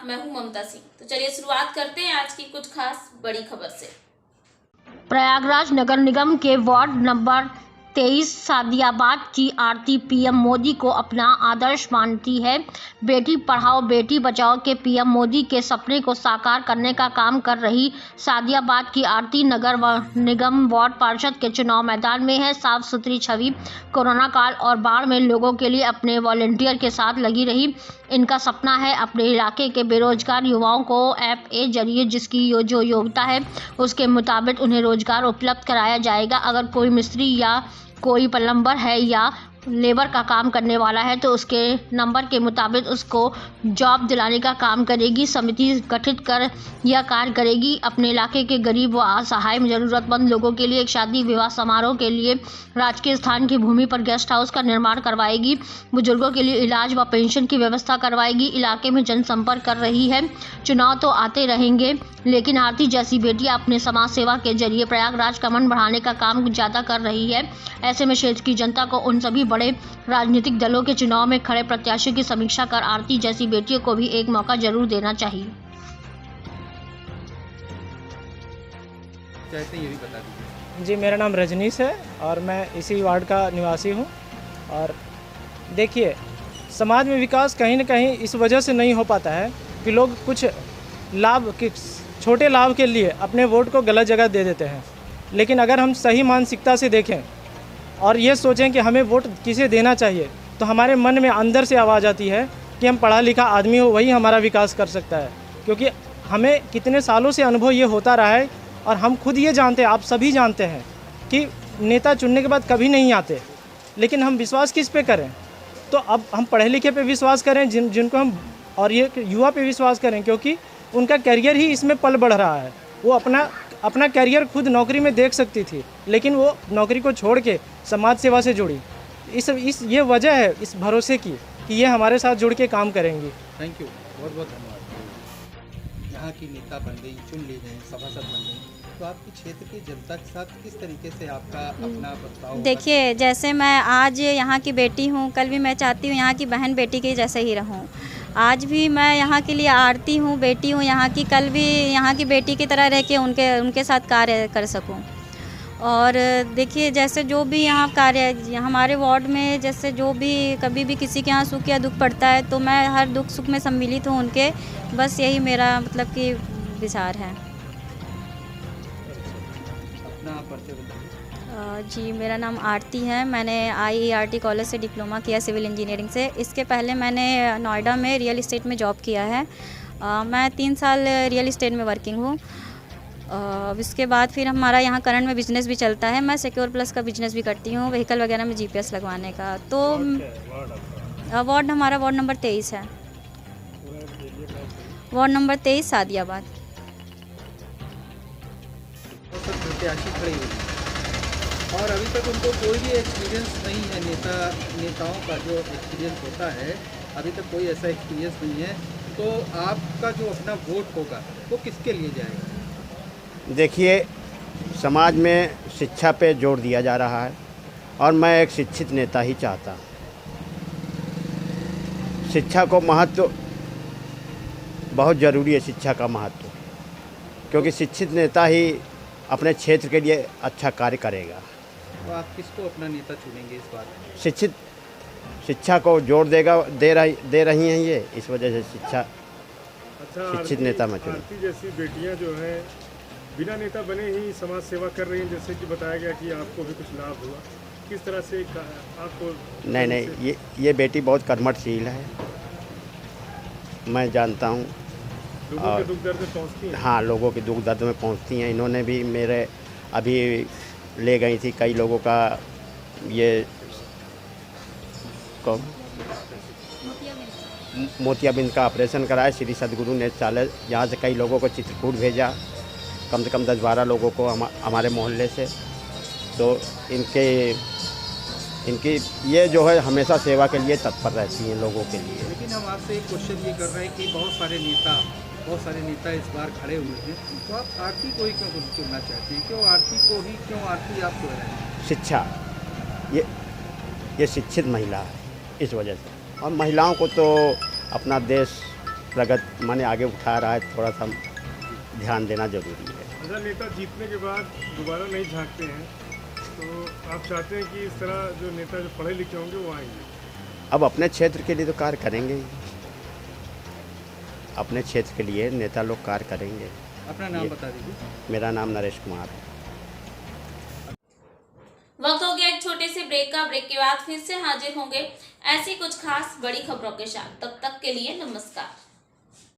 मैं हूं ममता सिंह। तो चलिए शुरुआत करते हैं आज की कुछ खास बड़ी खबर से। प्रयागराज नगर निगम के वार्ड नंबर 23 सादियाबाद की आरती पीएम मोदी को अपना आदर्श मानती है। बेटी पढ़ाओ बेटी बचाओ के पीएम मोदी के सपने को साकार करने का काम कर रही सादियाबाद की आरती नगर निगम वार्ड पार्षद के चुनाव मैदान में है। साफ सुथरी छवि, कोरोना काल और बाढ़ में लोगों के लिए अपने वॉलंटियर के साथ लगी रही। इनका सपना है अपने इलाके के बेरोजगार युवाओं को ऐप ए जरिए जिसकी जो योग्यता है उसके मुताबिक उन्हें रोजगार उपलब्ध कराया जाएगा। अगर कोई मिस्त्री या कोई प्लम्बर है या लेबर का काम करने वाला है तो उसके नंबर के मुताबिक उसको जॉब दिलाने का काम करेगी। समिति गठित कर यह कार्य करेगी। अपने इलाके के गरीब व असहाय जरूरतमंद लोगों के लिए एक शादी विवाह समारोह के लिए राजकीय स्थान की भूमि पर गेस्ट हाउस का निर्माण करवाएगी। बुजुर्गों के लिए इलाज व पेंशन की व्यवस्था करवाएगी। इलाके में जनसंपर्क कर रही है। चुनाव तो आते रहेंगे लेकिन आरती जैसी बेटियां अपने समाज सेवा के जरिए प्रयागराज का मन बढ़ाने का काम ज्यादा कर रही है। ऐसे में क्षेत्र की जनता को उन सभी बड़े राजनीतिक दलों के चुनाव में खड़े प्रत्याशियों की समीक्षा कर आरती जैसी बेटियों को भी एक मौका जरूर देना चाहिए। ये भी बता दीजिए। जी, मेरा नाम रजनीश है और मैं इसी वार्ड का निवासी हूँ। और देखिए, समाज में विकास कहीं ना कहीं इस वजह से नहीं हो पाता है कि लोग कुछ लाभ के छोटे लाभ के लिए अपने वोट को गलत जगह दे देते हैं। लेकिन अगर हम सही मानसिकता से देखें और ये सोचें कि हमें वोट किसे देना चाहिए तो हमारे मन में अंदर से आवाज़ आती है कि हम पढ़ा लिखा आदमी हो, वही हमारा विकास कर सकता है। क्योंकि हमें कितने सालों से अनुभव ये होता रहा है और हम खुद ये जानते हैं, आप सभी जानते हैं कि नेता चुनने के बाद कभी नहीं आते। लेकिन हम विश्वास किस पे करें? तो अब हम पढ़े लिखे पे विश्वास करें जिनको हम, और ये युवा पे विश्वास करें क्योंकि उनका करियर ही इसमें पल बढ़ रहा है। वो अपना करियर खुद नौकरी में देख सकती थी लेकिन वो नौकरी को छोड़ के समाज सेवा से जुड़ी। ये वजह है इस भरोसे की कि ये हमारे साथ जुड़ के काम करेंगी। थैंक यू, बहुत बहुत धन्यवाद। यहाँ की नेता बन गई, चुन ली गई, सभासद बन गई, तो आपके क्षेत्र की जनता के साथ किस तरीके से आपका अपना बर्ताव? देखिए, जैसे मैं आज यहाँ की बेटी हूँ, कल भी मैं चाहती हूँ यहाँ की बहन बेटी के जैसे ही रहूँ। आज भी मैं यहाँ के लिए आरती हूँ, बेटी हूँ यहाँ की, कल भी यहाँ की बेटी की तरह रह के उनके साथ कार्य कर सकूँ। और देखिए, जैसे जो भी यहाँ कार्य हमारे वार्ड में, जैसे जो भी कभी भी किसी के यहाँ सुख या दुख पड़ता है तो मैं हर दुख सुख में सम्मिलित हूँ उनके। बस यही मेरा मतलब कि विचार है। अपना परिचय बताइए। जी, मेरा नाम आरती है। मैंने IERT कॉलेज से डिप्लोमा किया सिविल इंजीनियरिंग से। इसके पहले मैंने नोएडा में रियल इस्टेट में जॉब किया है। मैं 3 साल रियल इस्टेट में वर्किंग हूँ। इसके बाद फिर हमारा यहाँ करंट में बिजनेस भी चलता है। मैं सिक्योर प्लस का बिजनेस भी करती हूँ, व्हीकल वगैरह में GPS लगवाने का। तो वार्ड हमारा वार्ड नंबर 23 है। Ward number 23 Sadiabad. प्रत्याशी खड़ी हुई और अभी तक उनको कोई भी एक्सपीरियंस नहीं है। नेताओं का जो एक्सपीरियंस होता है, अभी तक कोई ऐसा एक्सपीरियंस नहीं है। तो आपका जो अपना वोट होगा वो किसके लिए जाएगा? देखिए, समाज में शिक्षा पे जोर दिया जा रहा है और मैं एक शिक्षित नेता ही चाहता हूँ। शिक्षा को महत्व बहुत ज़रूरी है, शिक्षा का महत्व, क्योंकि शिक्षित नेता ही अपने क्षेत्र के लिए अच्छा कार्य करेगा। तो आप किसको अपना नेता चुनेंगे इस बार? शिक्षा को जोर दे रही हैं ये, इस वजह से शिक्षित नेता मैं चुनूँ। आरती जैसी बेटियां जो हैं बिना नेता बने ही समाज सेवा कर रही हैं, जैसे कि बताया गया कि आपको भी कुछ लाभ हुआ, किस तरह से आपको? नहीं, ये बेटी बहुत कर्मठशील है, मैं जानता हूँ। लोगों के दुख दर्द में पहुँचती हैं। हाँ, लोगों के दुख दर्द में पहुँचती हैं। इन्होंने भी मेरे अभी ले गई थी कई लोगों का ये मोतियाबिंद का ऑपरेशन कराया श्री सद्गुरु नेत्रशाला। यहाँ से कई लोगों को चित्रकूट भेजा, कम से कम 10-12 लोगों को हमारे मोहल्ले से। तो इनकी ये जो है हमेशा सेवा के लिए तत्पर रहती हैं लोगों के लिए। लेकिन हम आपसे एक क्वेश्चन ये कर रहे हैं कि बहुत सारे नेता इस बार खड़े हुए हैं, तो आप आरती को ही क्यों चुनना चाहती हैं? क्यों आरती को ही, क्यों आरती आप चुन रहे हैं? शिक्षा, ये शिक्षित महिला है, इस वजह से। और महिलाओं को तो अपना देश प्रगति माने आगे उठा रहा है, थोड़ा सा ध्यान देना जरूरी है। अच्छा, नेता जीतने के बाद दोबारा नहीं झांकते हैं, तो आप चाहते हैं कि इस तरह जो नेता जो पढ़े लिखे होंगे वो आएंगे? अब अपने क्षेत्र के लिए तो कार्य करेंगे ही, अपने क्षेत्र के लिए नेता लोग कार्य करेंगे। अपना नाम बता दीजिए। मेरा नाम नरेश कुमार है। वक्त हो गया एक छोटे से ब्रेक का। ब्रेक के बाद फिर से हाजिर होंगे ऐसी कुछ खास बड़ी खबरों के साथ। तब तक के लिए नमस्कार।